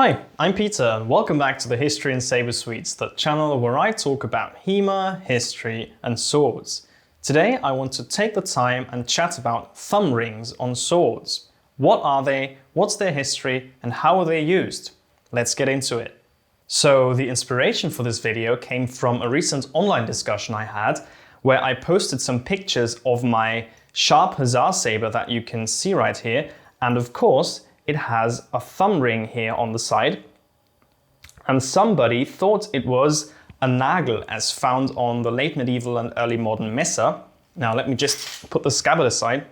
Hi, I'm Peter and welcome back to the History and Sabre Suites, the channel where I talk about HEMA, history and swords. Today I want to take the time and chat about thumb rings on swords. What are they, what's their history and how are they used? Let's get into it. So the inspiration for this video came from a recent online discussion I had where I posted some pictures of my sharp hussar sabre that you can see right here, and of course it has a thumb ring here on the side, and somebody thought it was a nagel as found on the late medieval and early modern messer. Now let me just put the scabbard aside.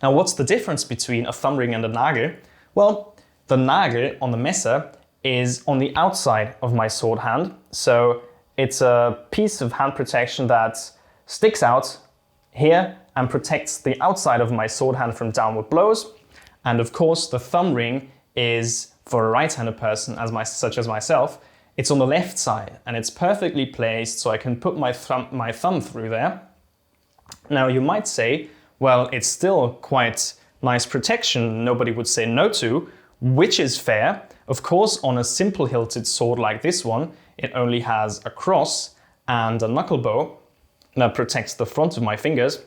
Now what's the difference between a thumb ring and a nagel? Well, the nagel on the messer is on the outside of my sword hand, so it's a piece of hand protection that sticks out here and protects the outside of my sword hand from downward blows. And of course, the thumb ring is, for a right-handed person such as myself, it's on the left side and it's perfectly placed so I can put my thumb through there. Now you might say, well, it's still quite nice protection, nobody would say no to, which is fair. Of course, on a simple hilted sword like this one, it only has a cross and a knuckle bow that protects the front of my fingers.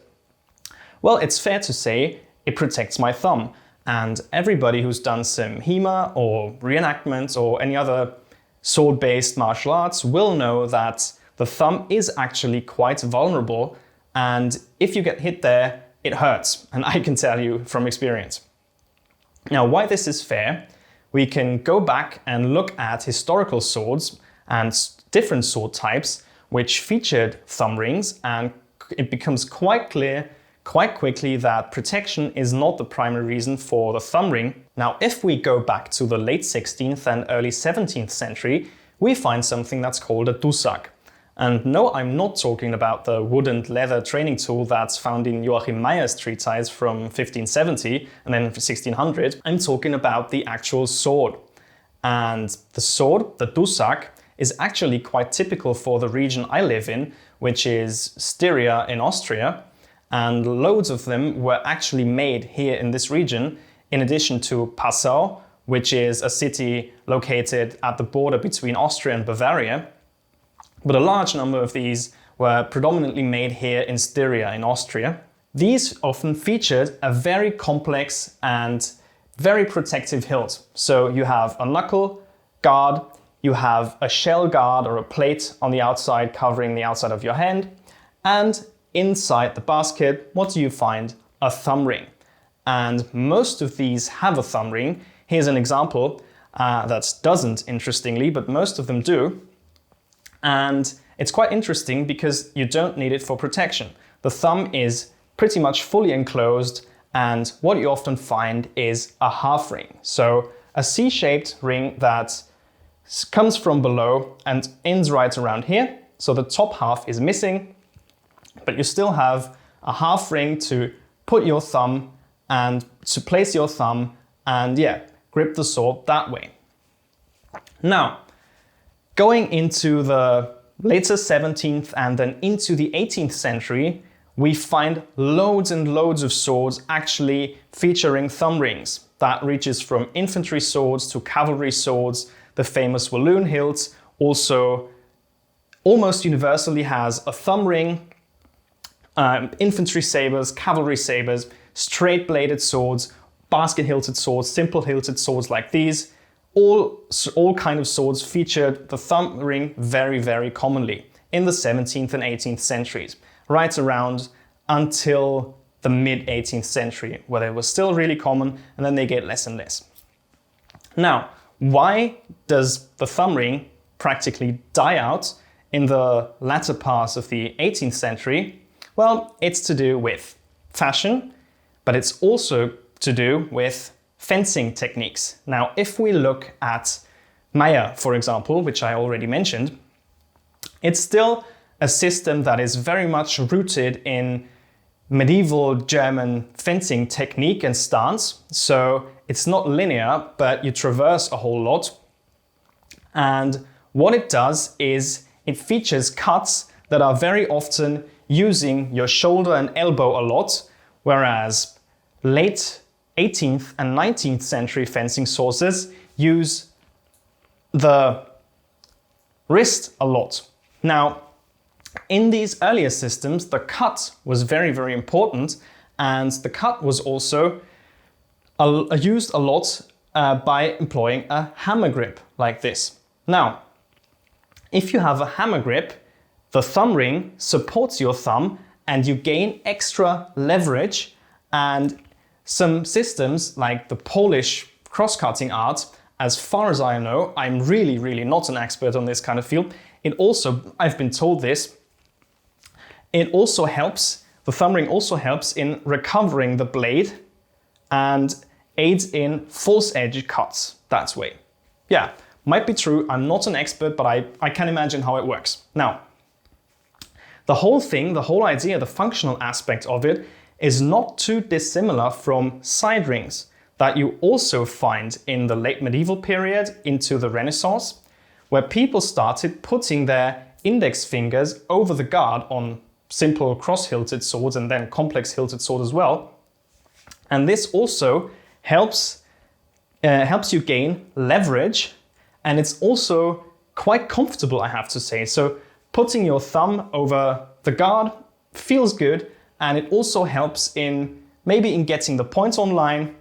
Well, it's fair to say it protects my thumb. And everybody who's done some HEMA or reenactments or any other sword-based martial arts will know that the thumb is actually quite vulnerable, and if you get hit there, it hurts, and I can tell you from experience. Now, why this is fair, we can go back and look at historical swords and different sword types which featured thumb rings, and it becomes quite clear quite quickly that protection is not the primary reason for the thumb ring. Now, if we go back to the late 16th and early 17th century, we find something that's called a Dusak. And no, I'm not talking about the wood and leather training tool that's found in Joachim Meyer's treatise from 1570 and then 1600. I'm talking about the actual sword. And the sword, the Dusak, is actually quite typical for the region I live in, which is Styria in Austria. And loads of them were actually made here in this region, in addition to Passau, which is a city located at the border between Austria and Bavaria. But a large number of these were predominantly made here in Styria in Austria. These often featured a very complex and very protective hilt. So you have a knuckle guard, you have a shell guard or a plate on the outside covering the outside of your hand, and inside the basket, what do you find? A thumb ring. And most of these have a thumb ring. Here's an example that doesn't, interestingly, but most of them do. And it's quite interesting because you don't need it for protection. The thumb is pretty much fully enclosed, and what you often find is a half ring. So a C-shaped ring that comes from below and ends right around here. So the top half is missing, but you still have a half ring to put your thumb and to place your thumb and grip the sword that way. Now, going into the later 17th and then into the 18th century, we find loads and loads of swords actually featuring thumb rings. That reaches from infantry swords to cavalry swords. The famous Walloon hilt also almost universally has a thumb ring. Infantry sabers, cavalry sabers, straight-bladed swords, basket-hilted swords, simple hilted swords like these, all kind of swords featured the thumb ring very, very commonly in the 17th and 18th centuries, right around until the mid-18th century, where they were still really common, and then they get less and less. Now, why does the thumb ring practically die out in the latter part of the 18th century? Well, it's to do with fashion, but it's also to do with fencing techniques. Now, if we look at Meyer, for example, which I already mentioned, it's still a system that is very much rooted in medieval German fencing technique and stance. So it's not linear, but you traverse a whole lot. And what it does is it features cuts that are very often using your shoulder and elbow a lot, whereas late 18th and 19th century fencing sources use the wrist a lot. Now, in these earlier systems, the cut was very, very important, and the cut was also used a lot by employing a hammer grip like this. Now, if you have a hammer grip, the thumb ring supports your thumb and you gain extra leverage, and some systems like the Polish cross-cutting art, as far as I know, I'm really, really not an expert on this kind of field. It also, I've been told this, it also helps, the thumb ring also helps in recovering the blade and aids in false edge cuts that way. Yeah, might be true, I'm not an expert, but I can imagine how it works. Now, the whole thing, the whole idea, the functional aspect of it is not too dissimilar from side rings that you also find in the late medieval period into the Renaissance, where people started putting their index fingers over the guard on simple cross-hilted swords and then complex hilted sword as well. And this also helps you gain leverage, and it's also quite comfortable, I have to say. So putting your thumb over the guard feels good, and it also helps in maybe in getting the points online.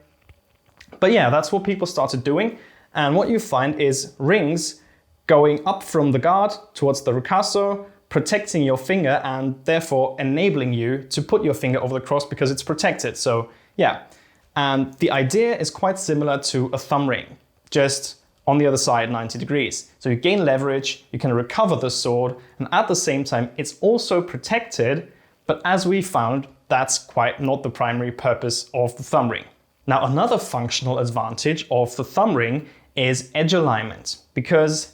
But yeah, that's what people started doing. And what you find is rings going up from the guard towards the ricasso, protecting your finger and therefore enabling you to put your finger over the cross because it's protected. So yeah, and the idea is quite similar to a thumb ring, just on the other side 90 degrees. So you gain leverage, you can recover the sword, and at the same time it's also protected, but as we found, that's quite not the primary purpose of the thumb ring. Now, another functional advantage of the thumb ring is edge alignment, because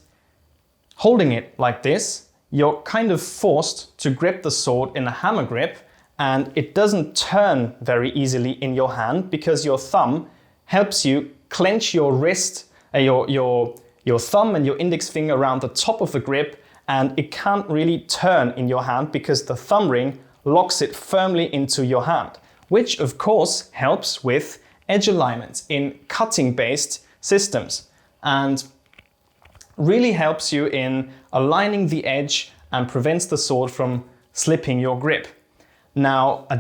holding it like this, you're kind of forced to grip the sword in a hammer grip, and it doesn't turn very easily in your hand because your thumb helps you clench your wrist, your thumb and your index finger around the top of the grip, and it can't really turn in your hand because the thumb ring locks it firmly into your hand, which of course helps with edge alignment in cutting-based systems and really helps you in aligning the edge and prevents the sword from slipping your grip. Now, a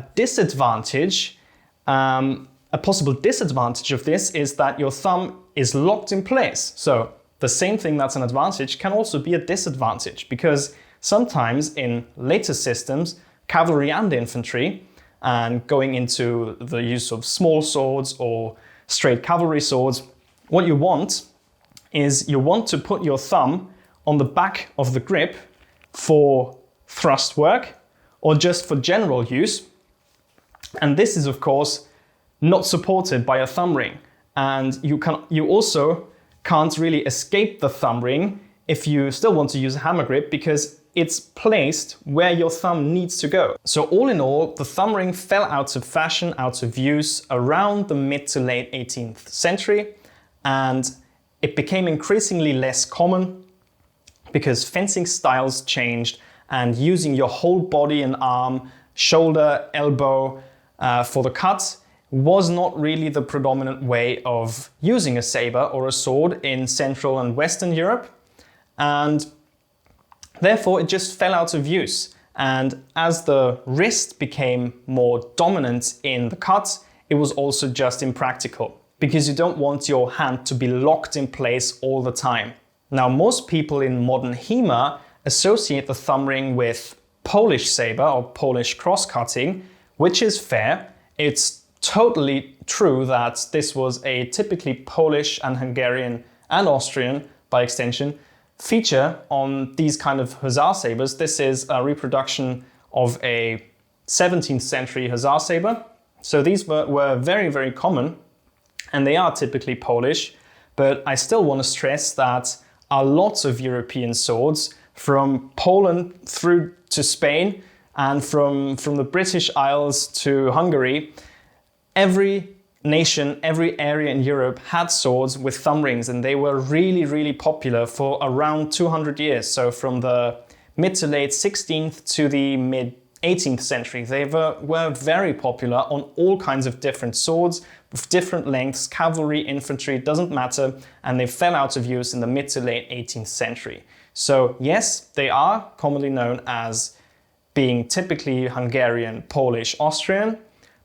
possible disadvantage of this is that your thumb is locked in place. So the same thing that's an advantage can also be a disadvantage, because sometimes in later systems, cavalry and infantry, and going into the use of small swords or straight cavalry swords, what you want is you want to put your thumb on the back of the grip for thrust work or just for general use. And this is of course not supported by a thumb ring. And you also can't really escape the thumb ring if you still want to use a hammer grip, because it's placed where your thumb needs to go. So all in all, the thumb ring fell out of fashion, out of use around the mid to late 18th century, and it became increasingly less common because fencing styles changed and using your whole body and arm, shoulder, elbow for the cut was not really the predominant way of using a saber or a sword in Central and Western Europe. And therefore, it just fell out of use. And as the wrist became more dominant in the cut, it was also just impractical, because you don't want your hand to be locked in place all the time. Now, most people in modern HEMA associate the thumb ring with Polish saber or Polish cross-cutting, which is fair. It's totally true that this was a typically Polish and Hungarian and Austrian, by extension, feature on these kind of hussar sabers. This is a reproduction of a 17th century hussar saber. So these were very, very common, and they are typically Polish, but I still want to stress that a lot of European swords, from Poland through to Spain and from the British Isles to Hungary, every nation, every area in Europe had swords with thumb rings, and they were really, really popular for around 200 years. So from the mid to late 16th to the mid 18th century, they were very popular on all kinds of different swords, with different lengths, cavalry, infantry, doesn't matter, and they fell out of use in the mid to late 18th century. So yes, they are commonly known as being typically Hungarian, Polish, Austrian,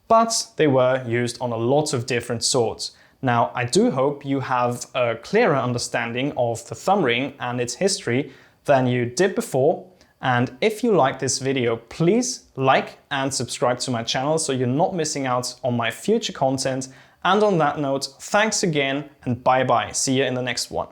but they were used on a lot of different swords. Now, I do hope you have a clearer understanding of the thumb ring and its history than you did before. And if you like this video, please like and subscribe to my channel so you're not missing out on my future content. And on that note, thanks again and bye bye. See you in the next one.